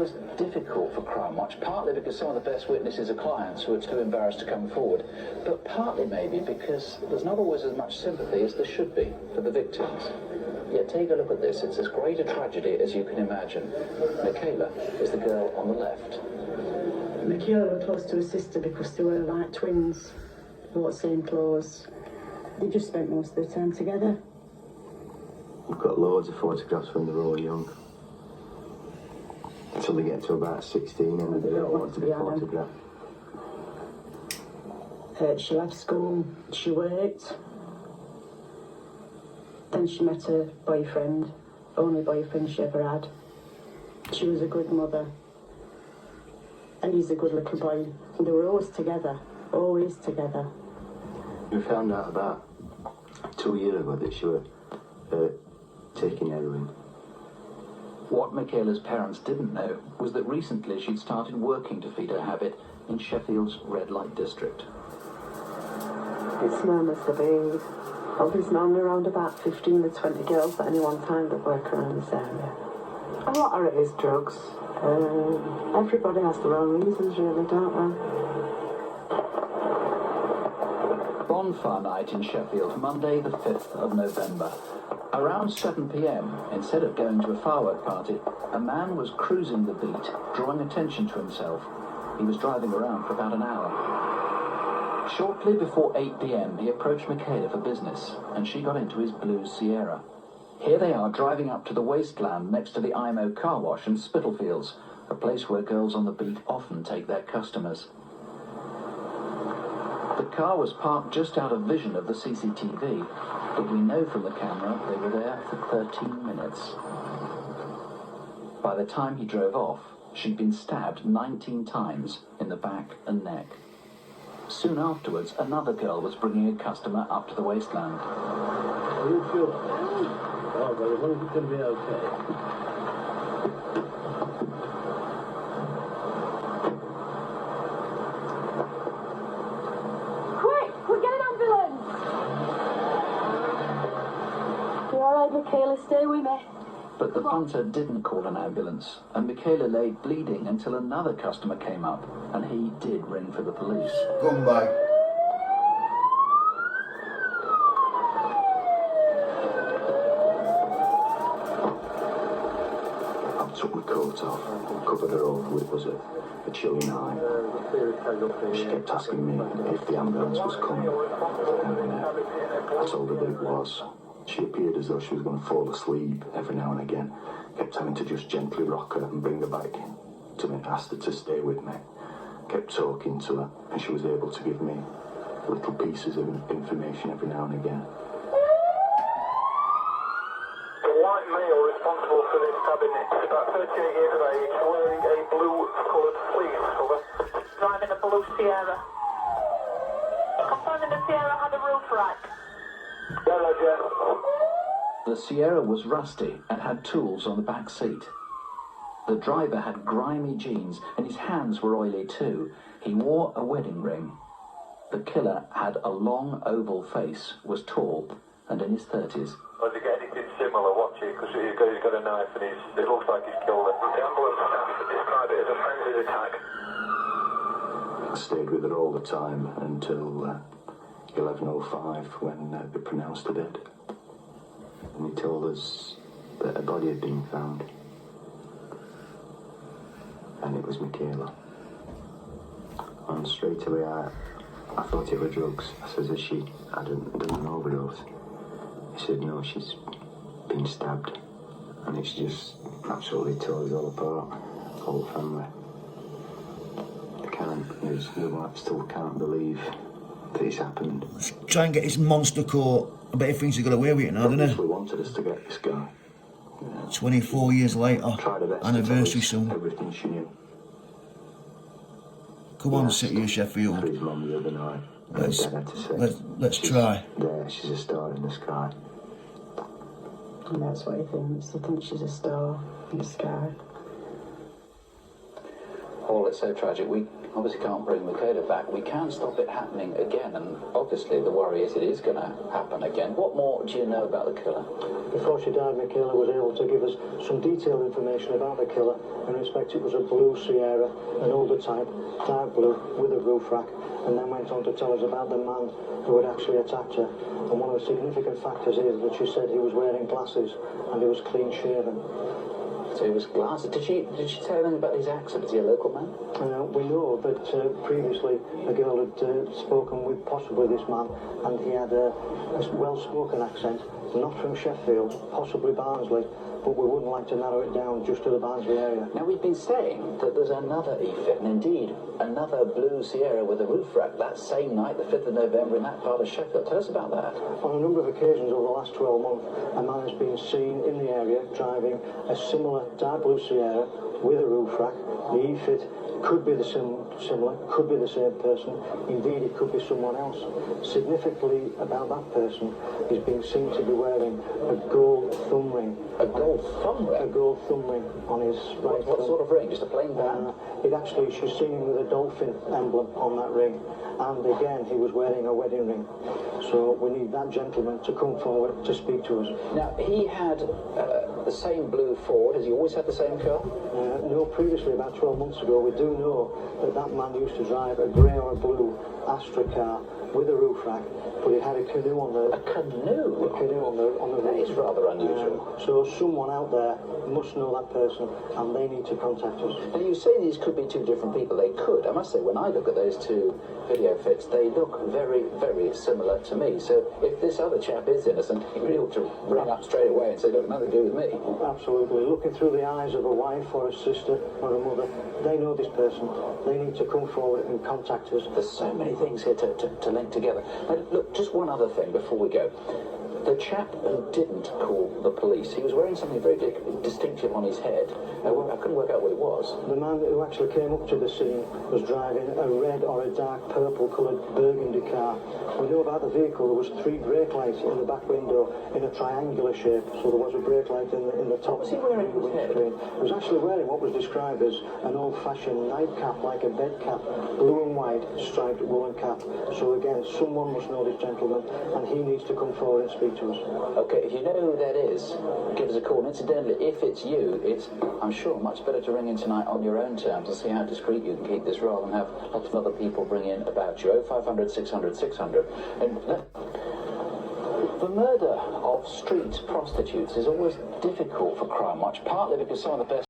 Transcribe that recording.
It was difficult for CrimeWatch, partly because some of the best witnesses are clients who are too embarrassed to come forward, but partly maybe because there's not always as much sympathy as there should be for the victims. Yet take a look at this, it's as great a tragedy as you can imagine. Michaela is the girl on the left. Michaela was close to her sister because they were like twins, wore the same clothes. They just spent most of their time together. We've got loads of photographs when they're all young. Until they get to about 16 and they don't want to be photographed. She left school, she worked. Then she met her boyfriend, only boyfriend she ever had. She was a good mother. And he's a good little boy. And they were always together, always together. We found out about 2 years ago that she was taking heroin. What Michaela's parents didn't know was that recently she'd started working to feed her habit in Sheffield's red light district. It's known as the Bee. Well, there's normally around about 15 to 20 girls at any one time that work around this area. A lot of it is drugs. Everybody has their own reasons, really, don't they? Bonfire Night in Sheffield, Monday the 5th of November. Around 7 p.m, instead of going to a firework party, a man was cruising the beat, drawing attention to himself. He was driving around for about an hour. Shortly before 8 p.m, he approached Michaela for business, and she got into his blue Sierra. Here they are driving up to the wasteland next to the IMO car wash and Spitalfields, a place where girls on the beat often take their customers. The car was parked just out of vision of the CCTV, but we know from the camera they were there for 13 minutes. By the time he drove off, she'd been stabbed 19 times in the back and neck. Soon afterwards, another girl was bringing a customer up to the wasteland. Are you sure? Oh, but as long as it's going to be okay. Michaela, stay with me. But the punter didn't call an ambulance, and Michaela lay bleeding until another customer came up, and he did ring for the police. Come back. I took my coat off, covered her over with was a chilly night. She kept asking me if the ambulance was coming. I told her that it was. She appeared as though she was going to fall asleep every now and again. Kept having to just gently rock her and bring her back to me. Asked her to stay with me. Kept talking to her, and she was able to give me little pieces of information every now and again. The white male responsible for this stabbing is about 38 years of age, wearing a blue-coloured fleece cover. Driving a blue Sierra. Confirming the Sierra had a roof rack. The Sierra was rusty and had tools on the back seat. The driver had grimy jeans and his hands were oily too. He wore a wedding ring. The killer had a long oval face, was tall and in his 30s. Does he get anything similar? Watch it, because he's got a knife and it looks like he's killed her. The ambulance staff described it as a frenzied attack. I stayed with her all the time until 11:05 when they pronounced her dead. And he told us that a body had been found. And it was Michaela. And straight away I thought it were drugs. I said that she hadn't done an overdose. He said no, she's been stabbed. And it's just absolutely tore us all apart, the whole family. Still can't believe that it's happened. Let's try and get this monster caught. I bet he thinks he got away with it now, doesn't he? They wanted us to get this guy. 24 years later, anniversary soon. Everything she knew. Come on, City of Sheffield. His mum the other night. Let's try. There, she's a star in the sky. And that's what he thinks. He thinks she's a star in the sky. Well, it's so tragic. We obviously can't bring Michaela back. We can stop it happening again, and obviously the worry is it is going to happen again. What more do you know about the killer? Before she died, Michaela was able to give us some detailed information about the killer. In respect, it was a blue Sierra, an older type, dark blue, with a roof rack, and then went on to tell us about the man who had actually attacked her. And one of the significant factors is that she said he was wearing glasses and he was clean shaven. So he was glasses. Did she tell anything about his accent? Is he a local man? We know that previously a girl had spoken with possibly this man, and he had a well-spoken accent, not from Sheffield, possibly Barnsley, but we wouldn't like to narrow it down just to the Barnsley area. Now, we've been saying that there's another EFIT, and indeed another blue Sierra with a roof rack that same night, the 5th of November, in that part of Sheffield. Tell us about that. On a number of occasions over the last 12 months, a man has been seen in the area driving a similar dark blue Sierra with a roof rack. The EFIT could be the similar, could be the same person. Indeed, it could be someone else. Significantly about that person, he's been seen to be wearing a gold thumb ring. A gold thumb ring? A gold thumb ring on his right What thumb. sort of ring? Just a plain band? She's seen him with a dolphin emblem on that ring. And again, he was wearing a wedding ring. So we need that gentleman to come forward to speak to us. Now, he had the same blue Ford. Has he always had the same car? No, previously, about 12 months ago, we do know that that man used to drive a grey or a blue Astra car with a roof rack, but it had a canoe on the... A canoe? A canoe on the That roof. is rather unusual. So someone out there must know that person, and they need to contact us. Now, you say these could be two different people. They could. I must say, when I look at those two video fits, they look very, very similar to me. So if this other chap is innocent, he really ought to ring up straight away and say, look, nothing to do with me. Absolutely. Looking through the eyes of a wife or a sister or a mother, they know this person. They need to come forward and contact us. There's so many things here to link together. Now, look, just one other thing before we go. The chap who didn't call the police, he was wearing something very distinctive on his head. I couldn't work out what it was. The man who actually came up to the scene was driving a red or a dark purple coloured burgundy car. We know about the vehicle. There was 3 brake lights in the back window in a triangular shape, so there was a brake light in the top. What was he wearing on his head? He was actually wearing what was described as an old-fashioned nightcap, like a bed cap, blue and white striped woolen cap. So again, someone must know this gentleman, and he needs to come forward and speak to us. Okay, if you know who that is, give us a call. And incidentally, if it's you, it's, I'm sure, much better to ring in tonight on your own terms and see how discreet you can keep this rather than have lots of other people bring in about you. 0500 600 600. And the murder of street prostitutes is always difficult for CrimeWatch, partly because some of the best